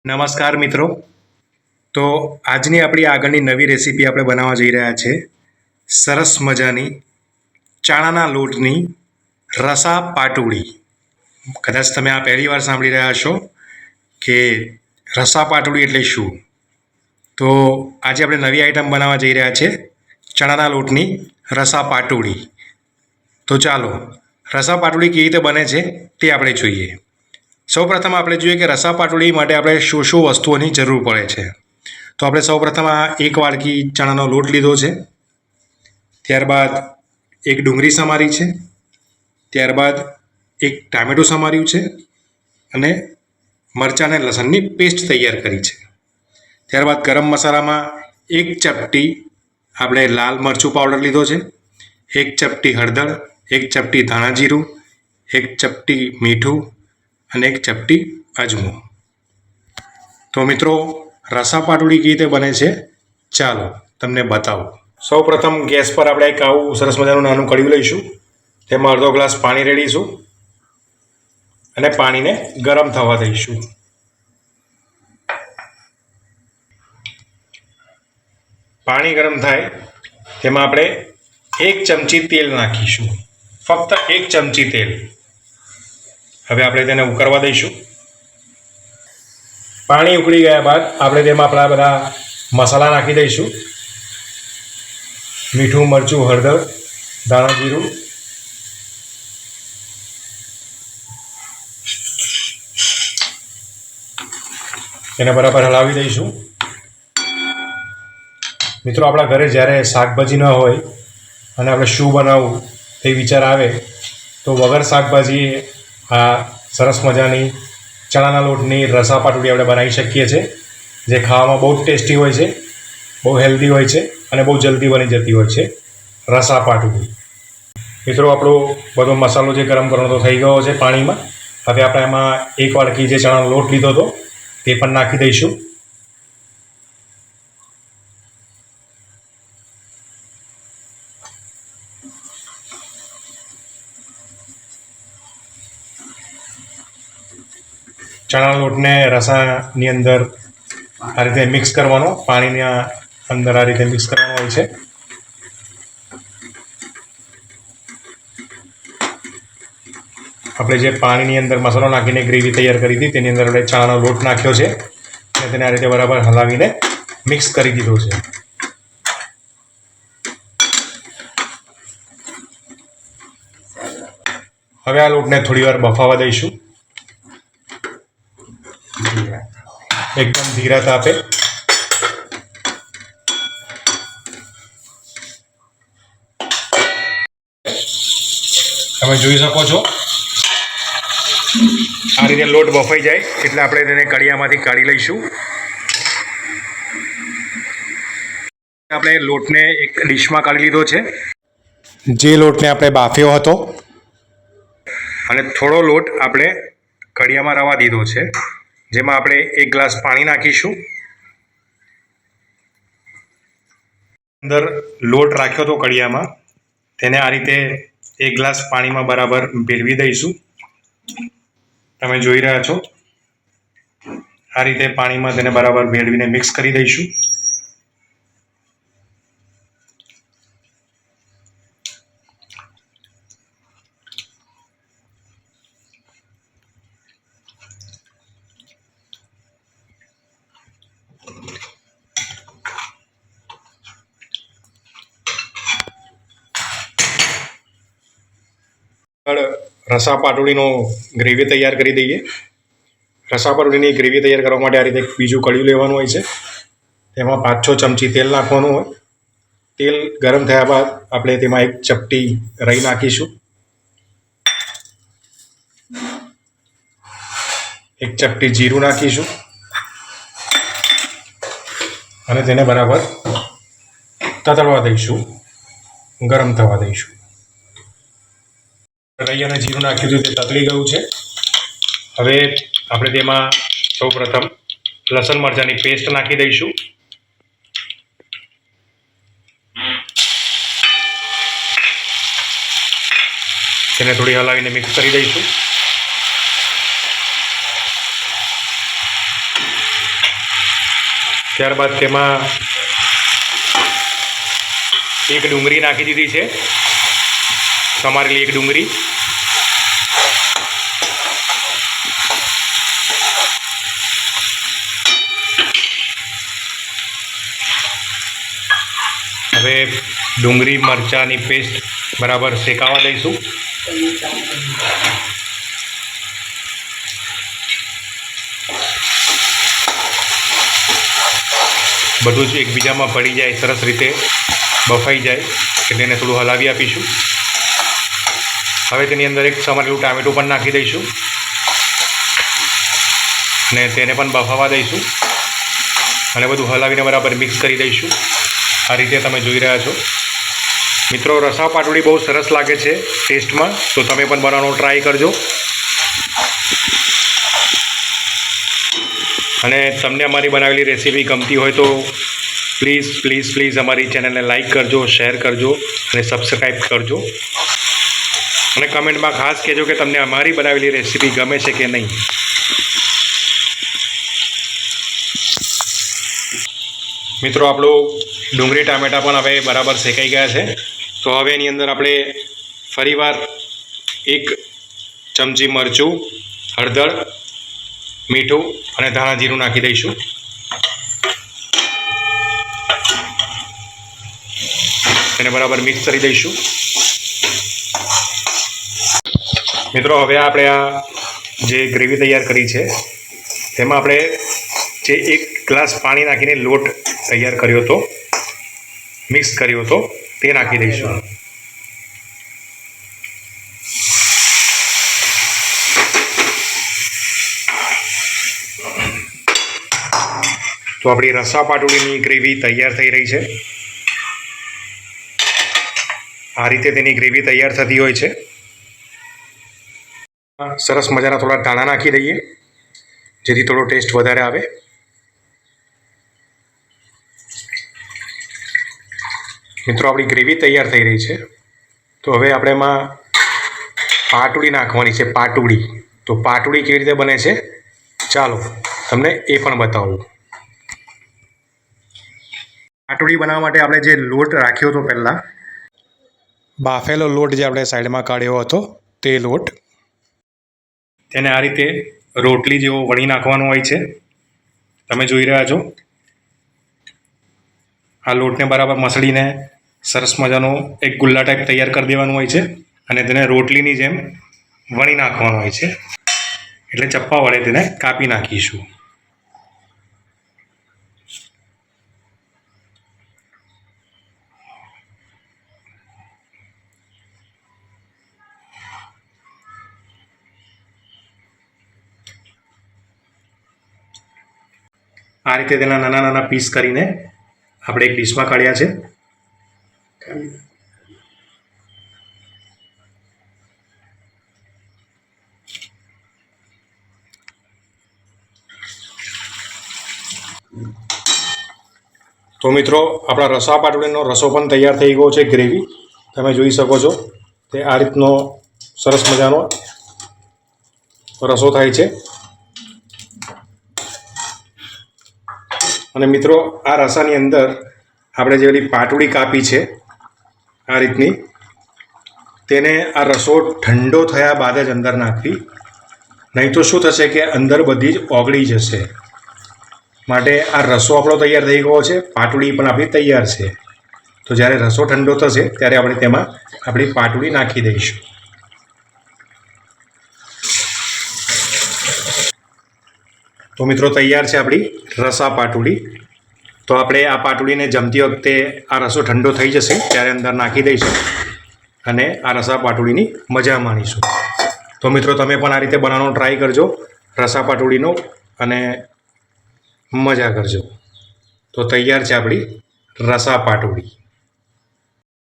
નમસ્કાર મિત્રો. તો આજની આપણી આગળની નવી રેસીપી આપણે બનાવવા જઈ રહ્યા છે સરસ મજાની ચણાના લોટની રસા પાટુળી. કદાચ તમે આ પહેલી વાર સાંભળી રહ્યા હશો કે રસા પાટુળી એટલે શું. તો આજે આપણે નવી આઈટમ બનાવવા જઈ રહ્યા છે ચણાના લોટની રસા પાટુળી. તો ચાલો રસા પાટુળી કેવી રીતે બને છે તે આપણે જોઈએ. સૌપ્રથમ આપણે જોઈએ કે રસા પાટુળી માટે આપણે શું શું વસ્તુઓની જરૂર પડે છે. તો આપણે સૌપ્રથમ આ એક વાડકી ચણાનો લોટ લીધો છે, ત્યારબાદ એક ડુંગળી સમારી છે, ત્યારબાદ એક ટામેટું સમાર્યું છે અને મરચાં અને લસણની પેસ્ટ તૈયાર કરી છે. ત્યારબાદ ગરમ મસાલામાં એક ચપટી આપણે લાલ મરચું પાવડર લીધો છે, એક ચપટી હળદર, એક ચપટી ધાણા જીરું, એક ચપટી મીઠું અને એક ચપટી અજમો. તો મિત્રો રસા પાટુળી કેવી રીતે બને છે ચાલો તમને બતાવું. સૌ પ્રથમ ગેસ પર આપણે એક આવું સરસ મજાનું નાનું કડિયું લઈશું, તેમાં અડધો ગ્લાસ પાણી રેડીશું અને પાણીને ગરમ થવા દઈશું. પાણી ગરમ થાય તેમાં આપણે એક ચમચી તેલ નાખીશું, ફક્ત એક ચમચી તેલ. હવે આપણે તેને ઉકળવા દઈશું. પાણી ઉકળી ગયા બાદ આપણે તેમાં આપણા બધા મસાલા નાખી દઈશું. મીઠું, મરચું, હળદર, ધાણા જીરું, તેને બરાબર હલાવી દઈશું. મિત્રો આપણા ઘરે જ્યારે શાકભાજી ન હોય અને આપણે શું બનાવવું તે વિચાર આવે તો વગર શાકભાજી આ સરસ મજાની ચણાના લોટની રસા પાટુળી આપણે બનાવી શકીએ છીએ, જે ખાવામાં બહુ જ ટેસ્ટી હોય છે, બહુ હેલ્ધી હોય છે અને બહુ જલ્દી બની જતી હોય છે રસા પાટુળી. મિત્રો આપણો બધો મસાલો જે ગરમ કરવાનો તો થઈ ગયો છે પાણીમાં. હવે આપણે એમાં એક વાડકી જે ચણાનો લોટ લીધો હતો તે પણ નાખી દઈશું. ચણાના લોટને રસાની અંદર આ રીતે મિક્સ કરવાનો, પાણીના અંદર આ રીતે મિક્સ કરવાનો હોય છે. આપણે જે પાણીની અંદર મસાલો નાખીને ગ્રેવી તૈયાર કરી હતી તેની અંદર આપણે ચણાનો લોટ નાખ્યો છે અને તેને આ રીતે બરાબર હલાવીને મિક્સ કરી દીધો છે. હવે આ લોટને થોડી વાર બફાવા દઈશું, એકદમ ધીરા તાપે. તમે જોઈ શકો છો આ રીતે લોટ બફાઈ જાય એટલે આપણે તેને કડિયામાંથી કાઢી લઈશું. આપણે લોટને એક ડીશમાં કાઢી લીધો છે. જે લોટને આપણે બાફ્યો હતો અને થોડો લોટ આપણે કડિયામાં રવા દીધો છે, જેમાં આપણે એક ગ્લાસ પાણી નાખીશું. અંદર લોટ રાખ્યો હતો કડિયામાં, તેને આ રીતે એક ગ્લાસ પાણીમાં બરાબર ભેળવી દઈશું. તમે જોઈ રહ્યા છો આ રીતે પાણીમાં તેને બરાબર ભેળવીને મિક્સ કરી દઈશું. રસા પાટુળીનો ગ્રેવી તૈયાર કરી દઈએ. રસા પાટુળીની ગ્રેવી તૈયાર કરવા માટે આ રીતે બીજું કડિયું લેવાનું હોય છે, તેમાં 5-6 ચમચી તેલ નાખવાનું હોય. તેલ ગરમ થયા બાદ આપણે તેમાં એક ચપટી રાઈ નાખીશું, એક ચપટી જીરું નાખીશું અને તેને બરાબર તતડવા દઈશું, ગરમ થવા દઈશું. રાઈ અને જીરું નાખ્યું હતું તે તતડી ગયું છે. હવે આપણે તેમાં સૌપ્રથમ લસણ મરચાંની પેસ્ટ નાખી દઈશું. તેને થોડી હલાવીને મિક્સ કરી દઈશું. ત્યારબાદ તેમાં એક ડુંગળી નાખી દીધી છે, સમારેલી એક ડુંગળી. હવે ડુંગળી મરચાંની પેસ્ટ બરાબર શેકાવા દઈશું. બધું જ એકબીજામાં ભળી જાય, સરસ રીતે બફાઈ જાય એટલે એને થોડું હલાવી આપીશું. હવે તેની અંદર એક સમારેલું ટામેટું પણ નાખી દઈશું અને તેને પણ બફાવા દઈશું અને બધું હલાવીને બરાબર મિક્સ કરી દઈશું. આ રીતે તમે જોઈ રહ્યા છો મિત્રો. રસા પાટોડી બહુ સરસ લાગે છે ટેસ્ટમાં, તો તમે પણ બનાવવાનો ટ્રાય કરજો. અને તમને અમારી બનાવેલી રેસીપી ગમતી હોય તો પ્લીઝ પ્લીઝ પ્લીઝ અમારી ચેનલને લાઇક કરજો, શેર કરજો અને સબસ્ક્રાઈબ કરજો. અને કમેન્ટમાં ખાસ કહેજો કે તમને અમારી બનાવેલી રેસીપી ગમે છે કે નહીં. મિત્રો આપણું ડુંગળી ટામેટાં પણ હવે બરાબર શેકાઈ ગયા છે. તો હવે એની અંદર આપણે ફરીવાર 1 ચમચી મરચું, હળદર, મીઠું અને ધાણા જીરું નાખી દઈશું. તેને બરાબર મિક્સ કરી દઈશું. મિત્રો હવે આપણે આ જે ગ્રેવી તૈયાર કરી છે તેમાં આપણે જે 1 ગ્લાસ પાણી નાખીને લોટ તૈયાર કર્યો હતો, મિક્સ કર્યો હતો, તે નાખી દઈશું. તો આપણી રસા પાટોડીની ગ્રેવી તૈયાર થઈ રહી છે. આ રીતે તેની ગ્રેવી તૈયાર થતી હોય છે. સરસ મજાના થોડા ધાણા નાખી દઈએ જેથી થોડો ટેસ્ટ વધારે આવે. મિત્રો આપણી ગ્રેવી તૈયાર થઈ રહી છે. તો હવે આપણે એમાં પાટોડી નાખવાની છે, પાટોડી. તો પાટોડી કેવી રીતે બને છે ચાલો તમને એ પણ બતાવું. પાટોડી બનાવવા માટે આપણે જે લોટ રાખ્યો હતો પહેલાં, બાફેલો લોટ જે આપણે સાઈડમાં કાઢ્યો હતો તે લોટ, તેને આ રીતે રોટલી જેવો વણી નાખવાનો હોય છે. તમે જોઈ રહ્યા છો આ લોટને બરાબર મસળીને સરસ મજાનો એક ગુલ્લા ટાઈપ તૈયાર કરી દેવાનું હોય છે અને તેને રોટલીની જેમ વણી નાખવાનો હોય છે. એટલે ચપ્પા વડે તેને કાપી નાખીશું. આ રીતે તેના નાના નાના પીસ કરીને આપણે એક ડીશમાં કાઢ્યા છે. તો મિત્રો આપણા રસા પાટોડીનો રસો પણ તૈયાર થઈ ગયો છે. ગ્રેવી તમે જોઈ શકો છો તે આ રીતનો સરસ મજાનો રસો થાય છે. અને મિત્રો આ રસાની અંદર આપણે જે પેલી પાટોડી કાપી છે આ રીતની, તેને આ રસો ઠંડો થયા બાદ જ અંદર નાખવી, નહીં તો શું થશે કે અંદર બધી જ ઓગળી જશે. માટે આ રસો આપણો તૈયાર થઈ ગયો છે, પાટોડી પણ આપણી તૈયાર છે. તો જ્યારે રસો ઠંડો થશે ત્યારે આપણે તેમાં આપણી પાટોડી નાખી દઈશું. તો મિત્રો તૈયાર છે આપણી રસા પાટોડી. તો આપણે આ પાટોડીને જમતી વખતે આ રસો ઠંડો થઈ જશે ત્યારે અંદર નાખી દઈશું અને આ રસા પાટોડીની મજા માણીશું. તો મિત્રો તમે પણ આ રીતે બનાવવાનો ટ્રાય કરજો રસા પાટોડીનો અને મજા કરજો. તો તૈયાર છે આપણી રસા પાટોડી.